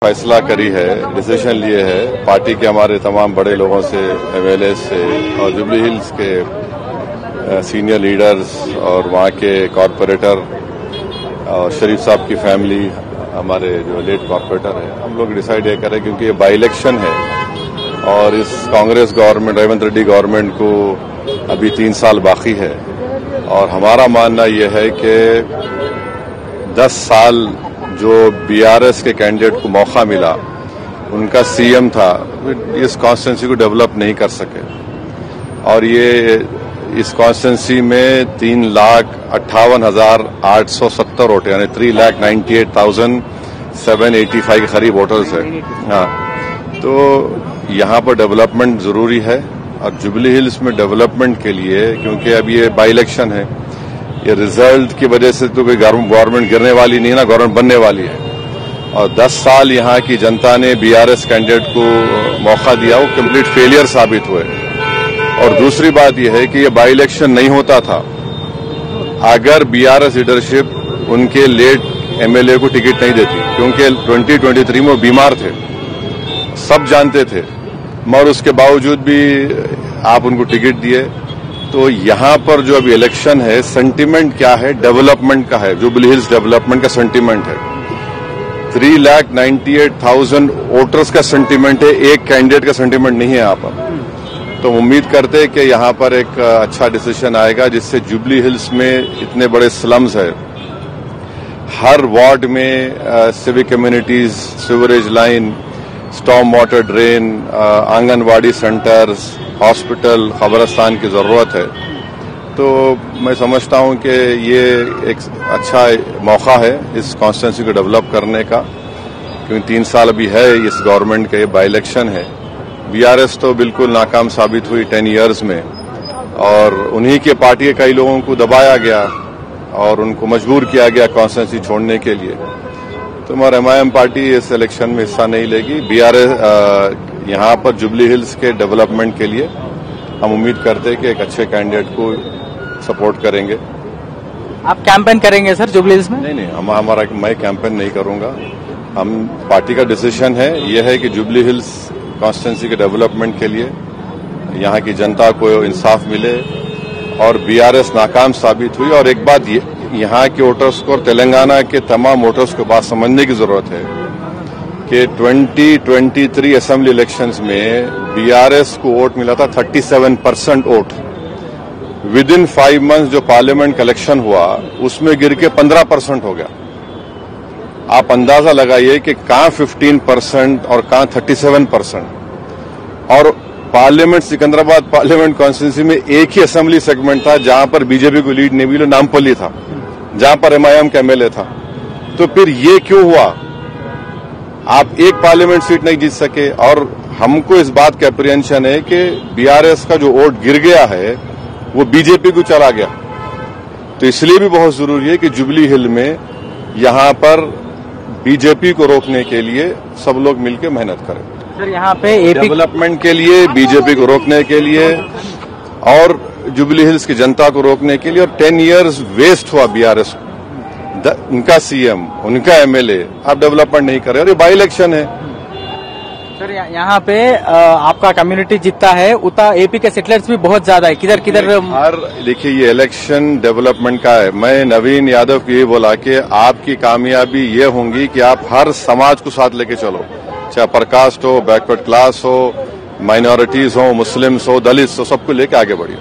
फैसला करी है, डिसीजन लिए है पार्टी के हमारे तमाम बड़े लोगों से, एमएलए से और जुबली हिल्स के सीनियर लीडर्स और वहाँ के कॉरपोरेटर और शरीफ साहब की फैमिली, हमारे जो लेट कॉरपोरेटर है, हम लोग डिसाइड ये करें क्योंकि ये बाई इलेक्शन है और इस कांग्रेस गवर्नमेंट, रेवंत रेड्डी गवर्नमेंट को अभी 3 साल बाकी है और हमारा मानना यह है कि 10 साल जो बीआरएस के कैंडिडेट को मौका मिला, उनका सीएम था, इस कॉन्स्टिट्यूंसी को डेवलप नहीं कर सके और ये इस कॉन्स्टिट्यूंसी में 3,58,870 वोट यानी 3,98,785 के करीब वोटर्स है। हाँ, तो यहाँ पर डेवलपमेंट जरूरी है और जुबली हिल्स में डेवलपमेंट के लिए, क्योंकि अब ये बाई इलेक्शन है, ये रिजल्ट की वजह से तो कोई गवर्नमेंट गिरने वाली नहीं है ना, गवर्नमेंट बनने वाली है और 10 साल यहाँ की जनता ने बीआरएस कैंडिडेट को मौका दिया, वो कंप्लीट फेलियर साबित हुए। और दूसरी बात यह है कि ये बाई इलेक्शन नहीं होता था अगर बीआरएस लीडरशिप उनके लेट एमएलए को टिकट नहीं देती, क्योंकि 2023 में वो बीमार थे, सब जानते थे, मगर उसके बावजूद भी आप उनको टिकट दिए। तो यहाँ पर जो अभी इलेक्शन है, सेंटीमेंट क्या है? डेवलपमेंट का है, जुबली हिल्स डेवलपमेंट का सेंटीमेंट है। 3,98,000 वोटर्स का सेंटीमेंट है, एक कैंडिडेट का सेंटीमेंट नहीं है यहाँ पर। तो उम्मीद करते हैं कि यहाँ पर एक अच्छा डिसीजन आएगा जिससे जुबली हिल्स में इतने बड़े स्लम्स है, हर वार्ड में civic communities, sewerage line, storm water drain, anganwadi centres, hospital, कब्रिस्तान की जरूरत है। तो मैं समझता हूं कि ये एक अच्छा मौका है इस कॉन्स्टिट्यूंसी को डेवलप करने का, क्योंकि 3 साल अभी है इस गवर्नमेंट के, बाई इलेक्शन है। बीआरएस तो बिल्कुल नाकाम साबित हुई 10 इयर्स में और उन्हीं के पार्टी के कई लोगों को दबाया गया और उनको मजबूर किया गया कॉन्स्टिट्यूंसी छोड़ने के लिए। तो हमारा एमआईएम पार्टी इस इलेक्शन में हिस्सा नहीं लेगी। बीआरएस यहाँ पर जुबली हिल्स के डेवलपमेंट के लिए हम उम्मीद करते हैं कि एक अच्छे कैंडिडेट को सपोर्ट करेंगे। आप कैंपेन करेंगे सर जुबली हिल्स में? नहीं, मैं कैंपेन नहीं करूंगा। हम पार्टी का डिसीजन है, यह है कि जुबली हिल्स कॉन्स्टिट्यूंसी के डेवलपमेंट के लिए यहाँ की जनता को इंसाफ मिले और बीआरएस नाकाम साबित हुई। और एक बात यहाँ के वोटर्स को और तेलंगाना के तमाम वोटर्स को बात समझने की जरूरत है कि 2023 असेंबली इलेक्शंस में बीआरएस को वोट मिला था 37% वोट। विद इन 5 मंथ्स जो पार्लियामेंट का इलेक्शन हुआ उसमें गिर के 15% हो गया। आप अंदाजा लगाइए कि कहां 15% और कहां 37%। और पार्लियामेंट, सिकंदराबाद पार्लियामेंट कॉन्स्टिट्यूंसी में एक ही असेंबली सेगमेंट था जहां पर बीजेपी को लीड नहीं मिली, नामपल्ली था, जहां पर एमआईएम का एमएलए था। तो फिर ये क्यों हुआ? आप एक पार्लियामेंट सीट नहीं जीत सके और हमको इस बात का अप्रीहेंशन है कि बीआरएस का जो वोट गिर गया है वो बीजेपी को चला गया। तो इसलिए भी बहुत जरूरी है कि जुबली हिल में यहां पर बीजेपी को रोकने के लिए सब लोग मिलकर मेहनत करें। सर यहाँ पे डेवलपमेंट के लिए, बीजेपी को रोकने के लिए और जुबली हिल्स की जनता को रोकने के लिए। और 10 इयर्स वेस्ट हुआ बीआरएस को, उनका सीएम, उनका एमएलए, आप डेवलपमेंट नहीं कर रहे और ये बाई इलेक्शन है। सर यहाँ पे आपका कम्युनिटी जितना है उतना एपी के सेटलर्स भी बहुत ज्यादा है, किधर किधर। देखिए, ये इलेक्शन डेवलपमेंट का है। मैं नवीन यादव को ये बोला कि आपकी कामयाबी ये होंगी कि आप हर समाज को साथ लेके चलो, चाहे परकास्ट हो, बैकवर्ड क्लास हो, माइनॉरिटीज हो, मुस्लिम्स हो, दलित्स हो, सबको लेके आगे बढ़िए।